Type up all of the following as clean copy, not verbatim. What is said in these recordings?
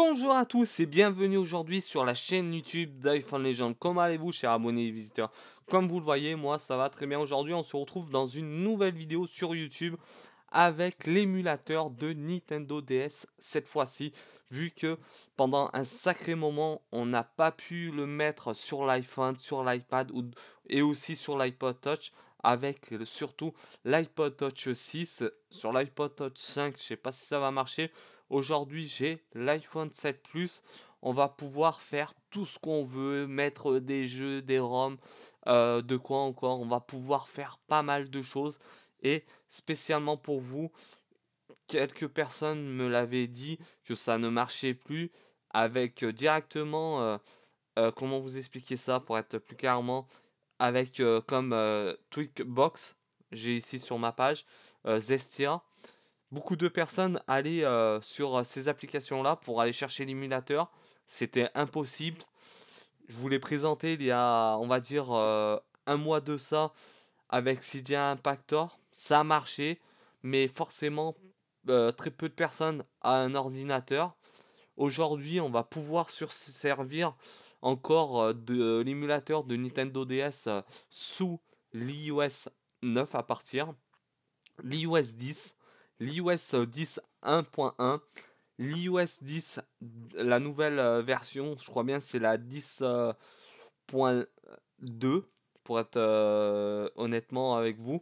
Bonjour à tous et bienvenue aujourd'hui sur la chaîne YouTube d'iPhone Legend. Comment allez-vous, chers abonnés et visiteurs? Comme vous le voyez, moi ça va très bien. Aujourd'hui, on se retrouve dans une nouvelle vidéo sur YouTube avec l'émulateur de Nintendo DS cette fois-ci, vu que pendant un sacré moment, on n'a pas pu le mettre sur l'iPhone, sur l'iPad et aussi sur l'iPod Touch avec surtout l'iPod Touch 6. Sur l'iPod Touch 5, je sais pas si ça va marcher. Aujourd'hui, j'ai l'iPhone 7 Plus. On va pouvoir faire tout ce qu'on veut, mettre des jeux, des ROM, de quoi encore. On va pouvoir faire pas mal de choses. Et spécialement pour vous, quelques personnes me l'avaient dit que ça ne marchait plus avec directement, comment vous expliquer ça pour être plus clairement, avec comme Tweakbox, j'ai ici sur ma page, Zestia. Beaucoup de personnes allaient, sur, ces applications-là pour aller chercher l'émulateur. C'était impossible. Je vous l'ai présenté il y a, on va dire, 1 mois de ça avec Cydia Impactor. Ça a marché, mais forcément, très peu de personnes a un ordinateur. Aujourd'hui, on va pouvoir se servir encore, de l'émulateur de Nintendo DS, sous l'iOS 9 à partir l'iOS 10, l'iOS 10 1.1, l'iOS 10, la nouvelle version, je crois bien c'est la 10.2 pour être honnêtement avec vous.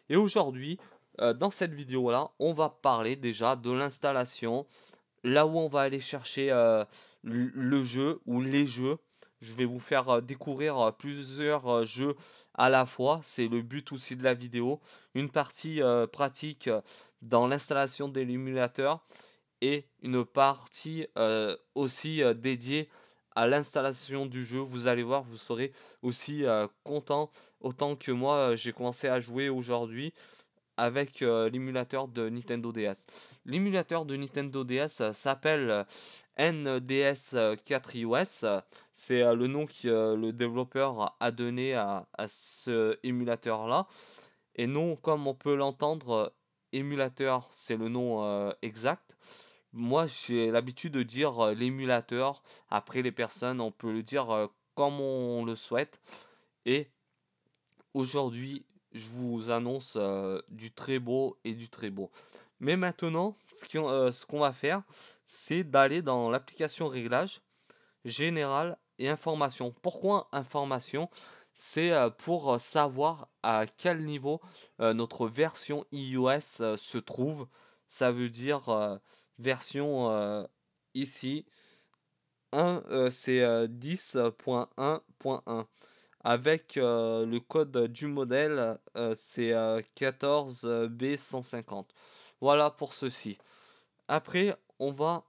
Et aujourd'hui, dans cette vidéo-là, on va parler déjà de l'installation, là où on va aller chercher le jeu ou les jeux. Je vais vous faire découvrir plusieurs jeux à la fois. C'est le but aussi de la vidéo. Une partie pratique dans l'installation de l'émulateur et une partie aussi dédiée à l'installation du jeu. Vous allez voir, vous serez aussi content autant que moi. J'ai commencé à jouer aujourd'hui avec l'émulateur de Nintendo DS. L'émulateur de Nintendo DS s'appelle NDS 4 iOS. C'est le nom que le développeur a donné à ce émulateur-là. Et non, comme on peut l'entendre, émulateur, c'est le nom exact. Moi, j'ai l'habitude de dire l'émulateur. Après, les personnes, on peut le dire comme on le souhaite. Et aujourd'hui, je vous annonce du très beau et du très beau. Mais maintenant, ce qu'on va faire, c'est d'aller dans l'application réglage, général et information. Pourquoi information? C'est pour savoir à quel niveau notre version iOS se trouve. Ça veut dire version ici 1, c'est 10.1.1 avec le code du modèle, c'est 14B150. Voilà pour ceci. Après, on va,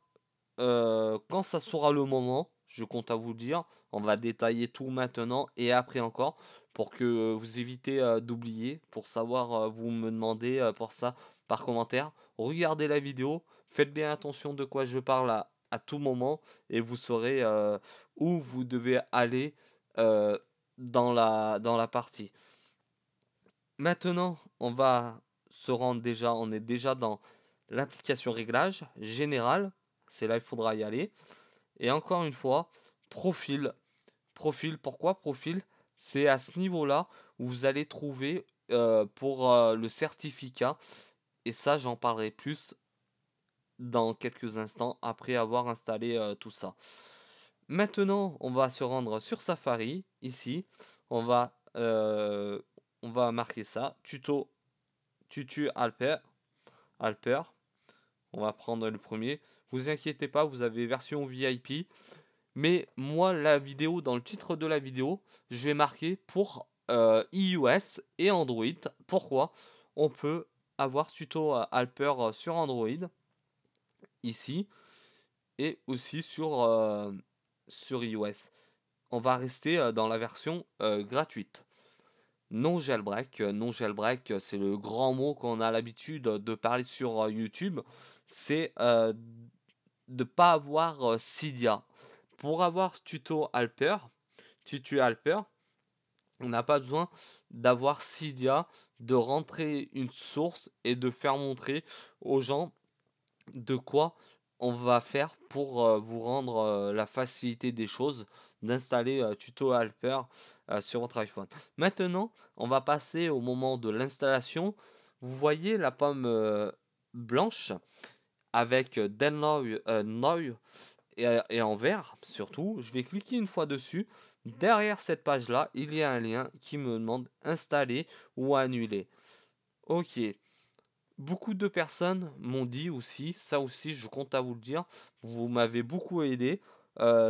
quand ça sera le moment, je compte à vous le dire, on va détailler tout maintenant et après encore pour que vous évitez d'oublier, pour savoir, vous me demandez pour ça par commentaire. Regardez la vidéo, faites bien attention de quoi je parle à tout moment et vous saurez où vous devez aller euh, dans la partie. Maintenant, on va se rendre déjà, on est déjà dans l'application réglage général, c'est là il faudra y aller. Et encore une fois, profil. Profil, pourquoi profil? C'est à ce niveau-là où vous allez trouver pour le certificat. Et ça, j'en parlerai plus dans quelques instants après avoir installé tout ça. Maintenant, on va se rendre sur Safari, ici. On va, euh, on va marquer ça, tutu Alper. On va prendre le premier. Vous inquiétez pas, vous avez version VIP. Mais moi, la vidéo, dans le titre de la vidéo, je vais marquer pour iOS et Android. Pourquoi? On peut avoir tuto Alper sur Android, ici, et aussi sur iOS. On va rester dans la version gratuite. Non jailbreak, non jailbreak, c'est le grand mot qu'on a l'habitude de parler sur YouTube. C'est de pas avoir Cydia. Pour avoir tutu Alper, on n'a pas besoin d'avoir Cydia, de rentrer une source et de faire montrer aux gens de quoi on va faire pour vous rendre la facilité des choses d'installer Tuto Helper sur votre iPhone. Maintenant, on va passer au moment de l'installation. Vous voyez la pomme blanche avec Download Now et en vert surtout. Je vais cliquer une fois dessus. Derrière cette page-là, il y a un lien qui me demande installer ou annuler. Ok. Beaucoup de personnes m'ont dit aussi, ça aussi je compte à vous le dire, vous m'avez beaucoup aidé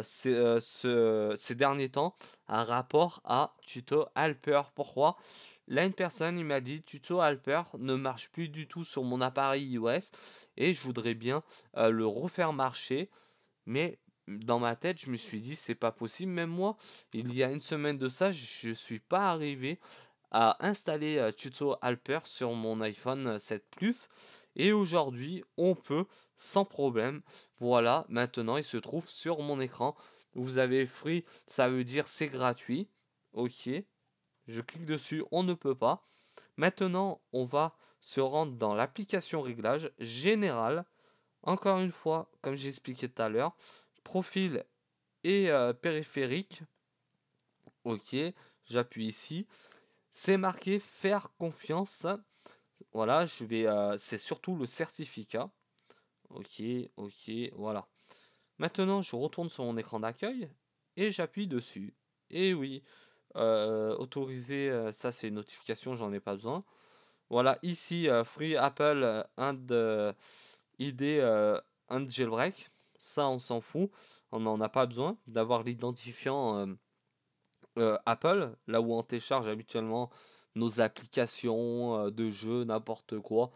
ces derniers temps, un rapport à Tuto Helper. Pourquoi? Là, une personne, il m'a dit Tuto Helper ne marche plus du tout sur mon appareil iOS et je voudrais bien le refaire marcher, mais dans ma tête, je me suis dit c'est pas possible. Même moi, il y a une semaine de ça, je suis pas arrivé à installer Tuto Helper sur mon iPhone 7 Plus et aujourd'hui on peut sans problème. Voilà, maintenant il se trouve sur mon écran. Vous avez free, ça veut dire c'est gratuit. Ok, je clique dessus, on ne peut pas. Maintenant on va se rendre dans l'application réglage général. Encore une fois, comme j'ai expliqué tout à l'heure, profil et périphérique. Ok, j'appuie ici. C'est marqué faire confiance. Voilà, c'est surtout le certificat. Ok, ok, voilà. Maintenant, je retourne sur mon écran d'accueil et j'appuie dessus. Et oui, autoriser, ça c'est une notification, j'en ai pas besoin. Voilà, ici, Free Apple ID and Jailbreak. Ça, on s'en fout. On n'en a pas besoin d'avoir l'identifiant Apple, là où on télécharge habituellement nos applications de jeux, n'importe quoi,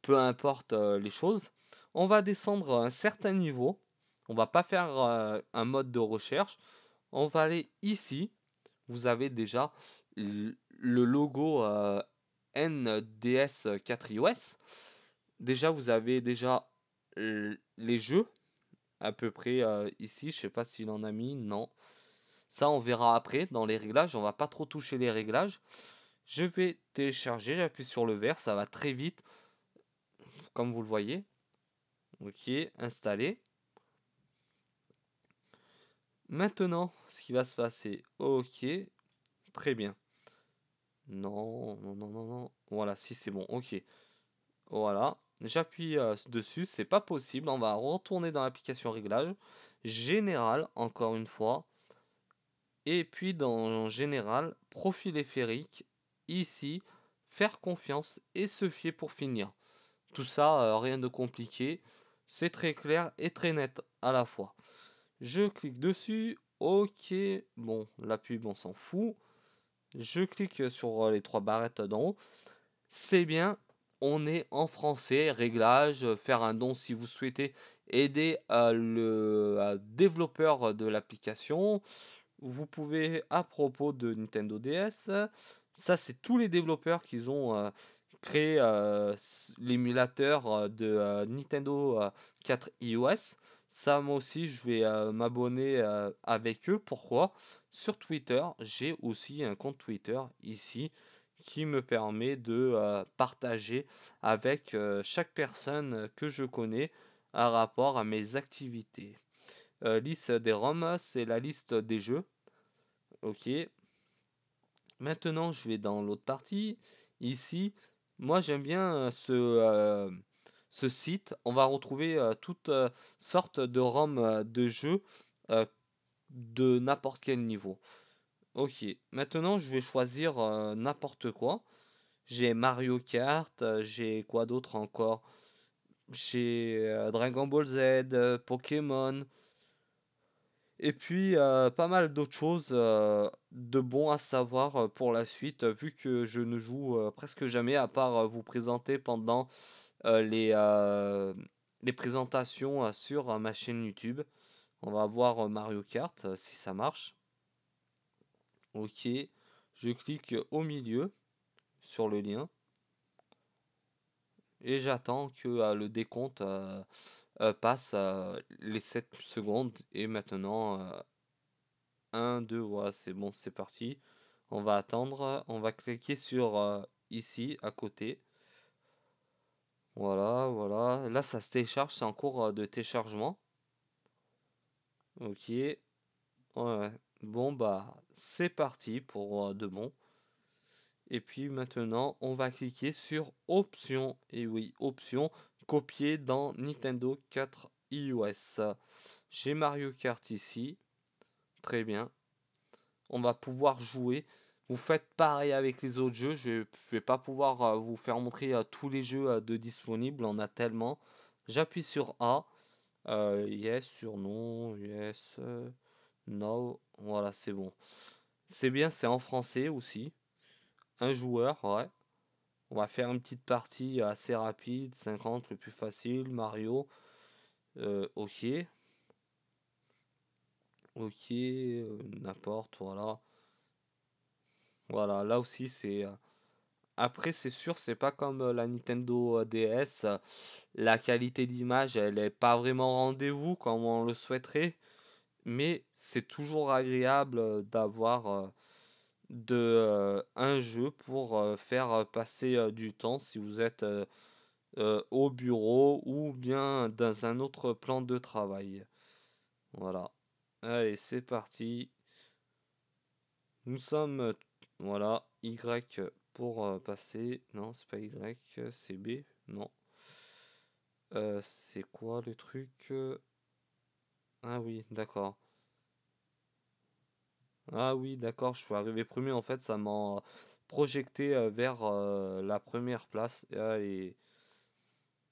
peu importe les choses. On va descendre à un certain niveau. On va pas faire un mode de recherche. On va aller ici. Vous avez déjà le logo NDS 4 iOS. Déjà, vous avez déjà les jeux à peu près ici. Je sais pas s'il en a mis. Non. Ça, on verra après dans les réglages. On va pas trop toucher les réglages. Je vais télécharger. J'appuie sur le vert. Ça va très vite, comme vous le voyez. Ok, installé. Maintenant, ce qui va se passer. Ok, très bien. Non, non, non, non, non. Voilà, si c'est bon. Ok. Voilà. J'appuie dessus. C'est pas possible. On va retourner dans l'application réglage. Général, encore une fois. Et puis dans général, profil ériphérique, ici, faire confiance et se fier pour finir. Tout ça, rien de compliqué, c'est très clair et très net à la fois. Je clique dessus, ok, bon, la pub on s'en fout. Je clique sur les trois barrettes d'en haut. C'est bien, on est en français, réglage, faire un don si vous souhaitez aider le développeur de l'application. Vous pouvez, à propos de Nintendo DS, ça c'est tous les développeurs qui ont créé l'émulateur de Nintendo 4 iOS. Ça, moi aussi, je vais m'abonner avec eux. Pourquoi? Sur Twitter, j'ai aussi un compte Twitter ici qui me permet de partager avec chaque personne que je connais un rapport à mes activités. Liste des ROM, c'est la liste des jeux. Ok. Maintenant, je vais dans l'autre partie. Ici, moi j'aime bien ce site. On va retrouver toutes sortes de ROM de jeux euh, de n'importe quel niveau. Ok. Maintenant, je vais choisir n'importe quoi. J'ai Mario Kart, j'ai quoi d'autre encore? J'ai Dragon Ball Z, Pokémon. Et puis, pas mal d'autres choses de bon à savoir pour la suite, vu que je ne joue presque jamais, à part vous présenter pendant les présentations sur ma chaîne YouTube. On va voir Mario Kart si ça marche. Ok, je clique au milieu sur le lien et j'attends que le décompte passe les 7 secondes. Et maintenant, 1, 2, voilà, c'est bon, c'est parti. On va attendre, on va cliquer sur ici, à côté. Voilà, voilà. Là, ça se télécharge, c'est en cours de téléchargement. Ok. Ouais. Bon, bah, c'est parti pour de bon. Et puis maintenant, on va cliquer sur Options. Et oui, Options, copier dans Nintendo 4 iOS. J'ai Mario Kart ici. Très bien. On va pouvoir jouer. Vous faites pareil avec les autres jeux. Je vais pas pouvoir vous faire montrer tous les jeux de disponibles. On a tellement. J'appuie sur A. Yes, sur non. Yes. No. Voilà, c'est bon. C'est bien, c'est en français aussi. Un joueur, ouais. On va faire une petite partie assez rapide. 50, le plus facile. Mario. Ok. Ok. N'importe, voilà. Voilà, là aussi c'est. Après, c'est sûr, c'est pas comme la Nintendo DS. La qualité d'image, elle est pas vraiment au rendez-vous comme on le souhaiterait. Mais c'est toujours agréable d'avoir un jeu pour faire passer du temps si vous êtes au bureau ou bien dans un autre plan de travail. Voilà. Allez, c'est parti. Nous sommes, voilà, Y pour passer. Non, c'est pas Y, c'est B. Non. C'est quoi le truc? Ah oui, d'accord. Ah oui, d'accord, je suis arrivé premier. En fait, ça m'a projeté vers la première place. Et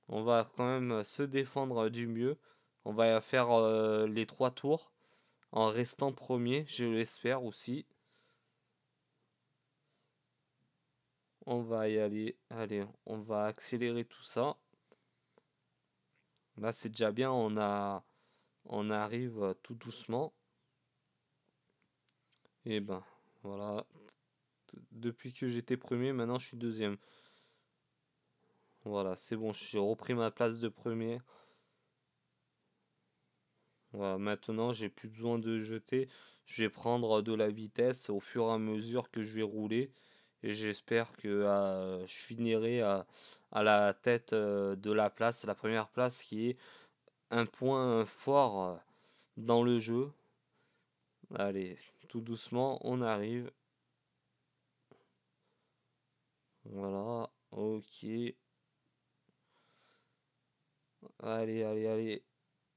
on va quand même se défendre du mieux. On va faire les 3 tours en restant premier, je l'espère aussi. On va y aller. Allez, on va accélérer tout ça. Là, c'est déjà bien. On arrive tout doucement. Et ben, voilà. Depuis que j'étais premier, maintenant je suis deuxième. Voilà, c'est bon, j'ai repris ma place de premier. Voilà, maintenant j'ai plus besoin de jeter. Je vais prendre de la vitesse au fur et à mesure que je vais rouler. Et j'espère que je finirai à la tête de la place, la première place qui est un point fort dans le jeu. Allez, tout doucement, on arrive. Voilà, ok. Allez, allez, allez.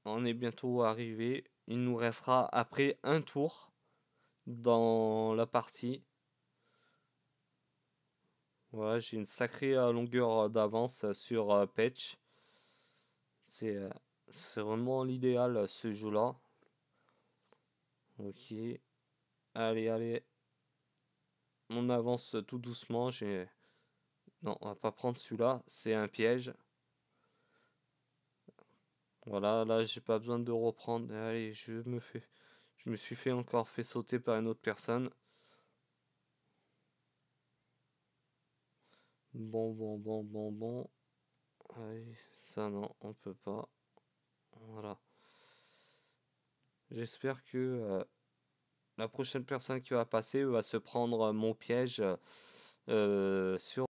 On est bientôt arrivé. Il nous restera après un tour dans la partie. Voilà, j'ai une sacrée longueur d'avance sur Patch. C'est euh, c'est vraiment l'idéal ce jeu-là. Ok. Allez, allez. On avance tout doucement. Non, on va pas prendre celui-là. C'est un piège. Voilà, là j'ai pas besoin de reprendre. Allez, je me suis fait encore fait sauter par une autre personne. Bon, bon, bon, bon, bon. Allez, ça non, on peut pas. Voilà. J'espère que la prochaine personne qui va passer va se prendre mon piège sur